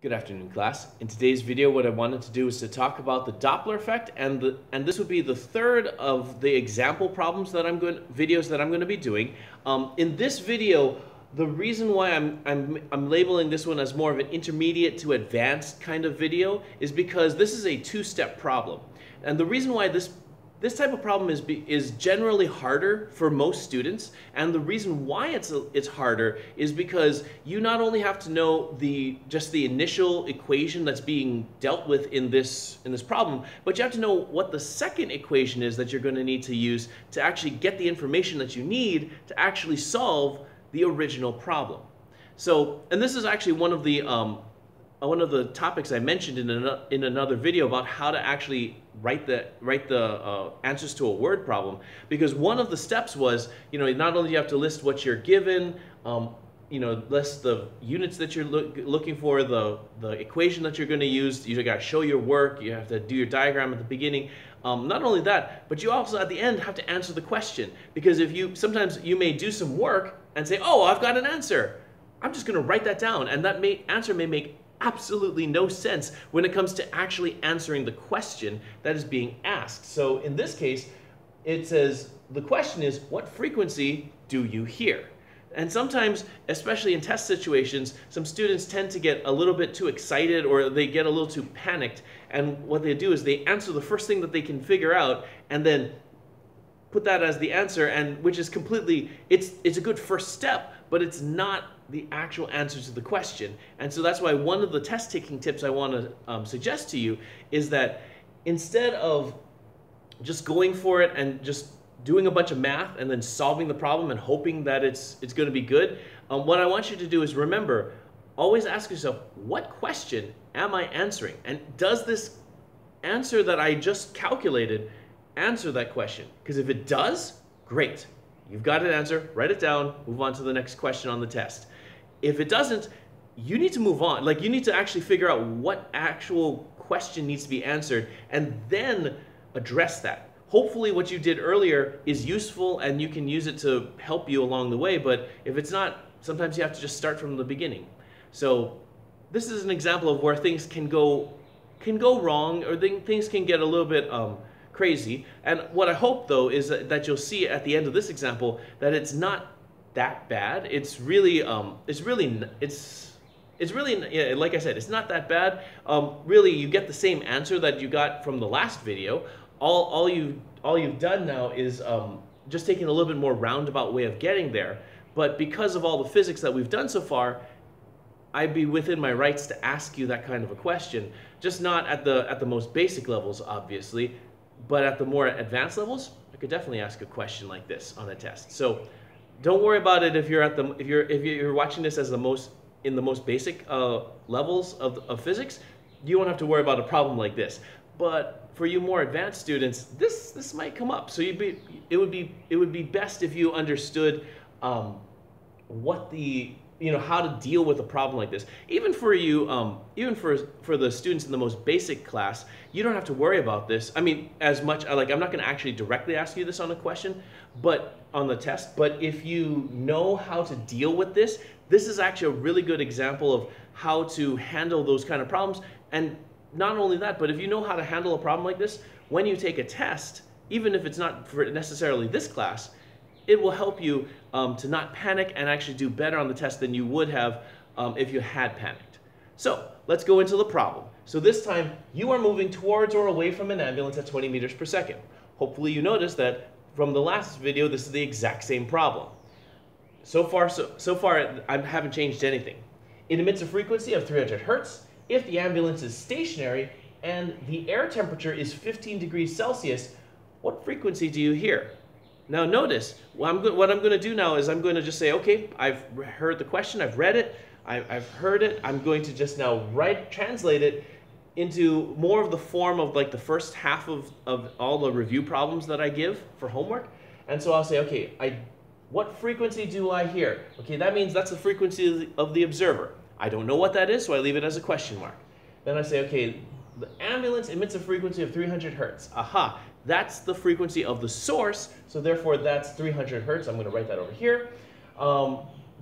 Good afternoon, class. In today's video, what I wanted to do is to talk about the Doppler effect, and this would be the third of the example problems that videos that I'm going to be doing. In this video, the reason why I'm labeling this one as more of an intermediate to advanced kind of video is because this is a two-step problem, and the reason why this type of problem is generally harder for most students, and the reason why it's harder is because you not only have to know just the initial equation that's being dealt with in this problem, but you have to know what the second equation is that you're going to need to use to actually get the information that you need to actually solve the original problem. So, and this is actually one of the topics I mentioned in another video about how to actually write the answers to a word problem, because one of the steps was, not only do you have to list what you're given, list the units that you're looking for, the equation that you're going to use, you got to show your work, you have to do your diagram at the beginning. Not only that, but you also at the end have to answer the question, because sometimes you may do some work and say, oh, I've got an answer, I'm just going to write that down, and that answer may make absolutely no sense when it comes to actually answering the question that is being asked. So in this case, it says, the question is, what frequency do you hear? And sometimes, especially in test situations, some students tend to get a little bit too excited, or they get a little too panicked, and what they do is they answer the first thing that they can figure out and then put that as the answer, and which is completely, it's a good first step, but it's not the actual answer to the question. And so that's why one of the test taking tips I want to suggest to you is that instead of just going for it and just doing a bunch of math and then solving the problem and hoping that it's going to be good, what I want you to do is remember, always ask yourself, what question am I answering? And does this answer that I just calculated answer that question? Because if it does, great. You've got an answer, write it down, move on to the next question on the test. If it doesn't, you need to move on. Like, you need to actually figure out what actual question needs to be answered and then address that. Hopefully what you did earlier is useful and you can use it to help you along the way, but if it's not, sometimes you have to just start from the beginning. So this is an example of where things can go wrong, or things can get a little bit crazy. And what I hope, though, is that you'll see at the end of this example that it's not that bad. It's really, yeah, like I said, it's not that bad. Really, you get the same answer that you got from the last video. All you've done now is just taking a little bit more roundabout way of getting there. But because of all the physics that we've done so far, I'd be within my rights to ask you that kind of a question. Just not at the most basic levels, obviously, but at the more advanced levels, I could definitely ask a question like this on a test. So don't worry about it if you're watching this as in the most basic levels of physics. You won't have to worry about a problem like this. But for you more advanced students, this might come up. So it would be best if you understood what how to deal with a problem like this. Even for you, even for the students in the most basic class, you don't have to worry about this. I mean, as much, like, I'm not going to actually directly ask you this on a question, but on the test. But if you know how to deal with this is actually a really good example of how to handle those kind of problems. And not only that, but if you know how to handle a problem like this, when you take a test, even if it's not for necessarily this class, it will help you to not panic and actually do better on the test than you would have if you had panicked. So let's go into the problem. So this time you are moving towards or away from an ambulance at 20 meters per second. Hopefully you noticed that from the last video, this is the exact same problem. So far I haven't changed anything. It emits a frequency of 300 hertz if the ambulance is stationary and the air temperature is 15 degrees Celsius. What frequency do you hear? Now notice, what I'm going to do now is I'm going to just say, okay, I've heard the question, I've read it, I've heard it, I'm going to just now translate it into more of the form of like the first half of all the review problems that I give for homework. And so I'll say, okay, what frequency do I hear? Okay, that means that's the frequency of the observer. I don't know what that is, so I leave it as a question mark. Then I say, okay, the ambulance emits a frequency of 300 hertz. Aha, that's the frequency of the source, so therefore that's 300 hertz. I'm going to write that over here.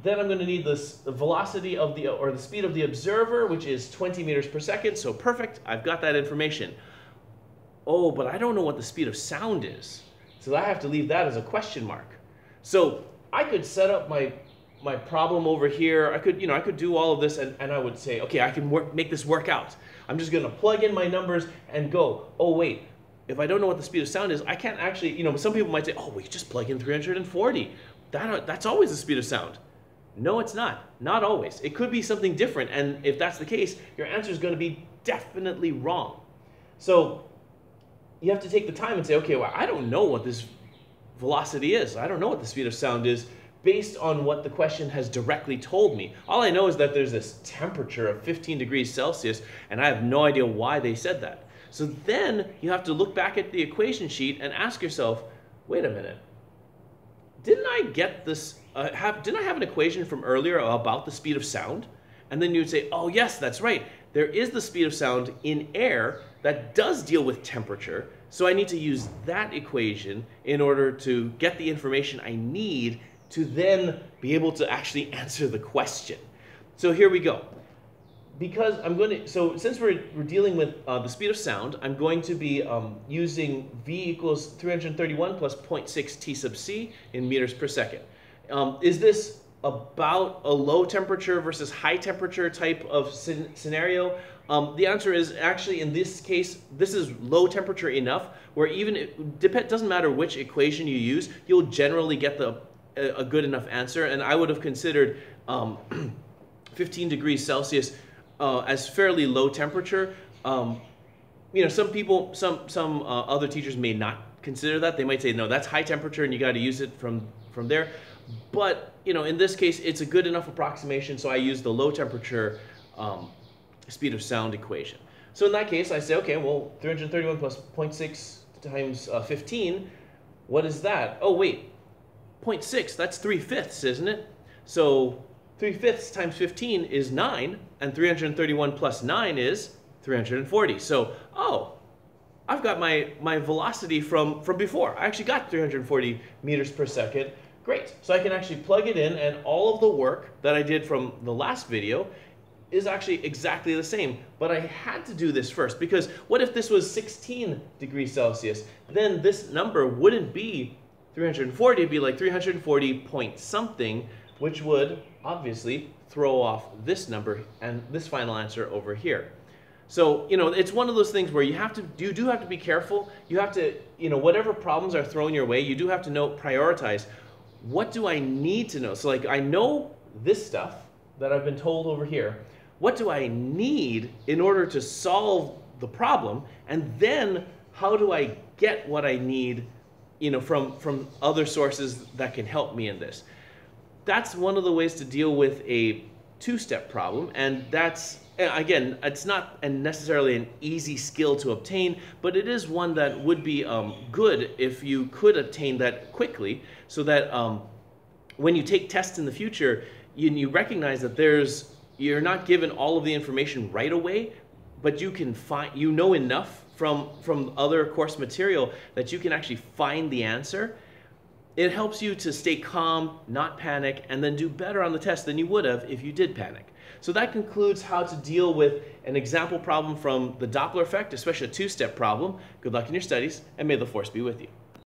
Then I'm going to need the velocity of or the speed of the observer, which is 20 meters per second. So perfect, I've got that information. Oh, but I don't know what the speed of sound is. So I have to leave that as a question mark. So I could set up my problem over here. I could do all of this, and I would say, okay, I can make this work out. I'm just going to plug in my numbers and go, oh wait, if I don't know what the speed of sound is, I can't actually, some people might say, oh, we just plug in 340. That's always the speed of sound. No, it's not. Not always. It could be something different, and if that's the case, your answer is going to be definitely wrong. So you have to take the time and say, okay, well, I don't know what this velocity is. I don't know what the speed of sound is based on what the question has directly told me. All I know is that there's this temperature of 15 degrees Celsius, and I have no idea why they said that. So then you have to look back at the equation sheet and ask yourself, wait a minute, didn't I get this, didn't I have an equation from earlier about the speed of sound? And then you would say, oh yes, that's right. There is the speed of sound in air that does deal with temperature. So I need to use that equation in order to get the information I need to then be able to actually answer the question. So here we go. Because so since we're dealing with the speed of sound, I'm going to be using V equals 331 plus 0.6 T sub C in meters per second. Is this about a low temperature versus high temperature type of scenario? The answer is actually, in this case, this is low temperature enough where even it doesn't matter which equation you use, you'll generally get a good enough answer. And I would have considered 15 degrees Celsius as fairly low temperature. Some people, some other teachers may not consider that. They might say, no, that's high temperature and you got to use it from there. But in this case, it's a good enough approximation, so I use the low temperature speed of sound equation. So in that case, I say, okay, well, 331 plus 0.6 times 15, what is that? Oh wait, 0.6, that's 3/5, isn't it? So 3/5 times 15 is 9, and 331 plus 9 is 340. So, oh, I've got my velocity from before. I actually got 340 meters per second. Great. So I can actually plug it in, and all of the work that I did from the last video is actually exactly the same. But I had to do this first, because what if this was 16 degrees Celsius? Then this number wouldn't be 340, it'd be like 340 point something, which would obviously throw off this number and this final answer over here. So, it's one of those things where you do have to be careful. You have to, whatever problems are thrown your way, you do have to prioritize. What do I need to know? So like, I know this stuff that I've been told over here. What do I need in order to solve the problem? And then how do I get what I need, from other sources that can help me in this? That's one of the ways to deal with a two-step problem, and that's, again, it's not necessarily an easy skill to obtain, but it is one that would be good if you could obtain that quickly, so that when you take tests in the future, you recognize that you're not given all of the information right away, but you can find, enough from other course material that you can actually find the answer. It helps you to stay calm, not panic, and then do better on the test than you would have if you did panic. So that concludes how to deal with an example problem from the Doppler effect, especially a two-step problem. Good luck in your studies, and may the force be with you.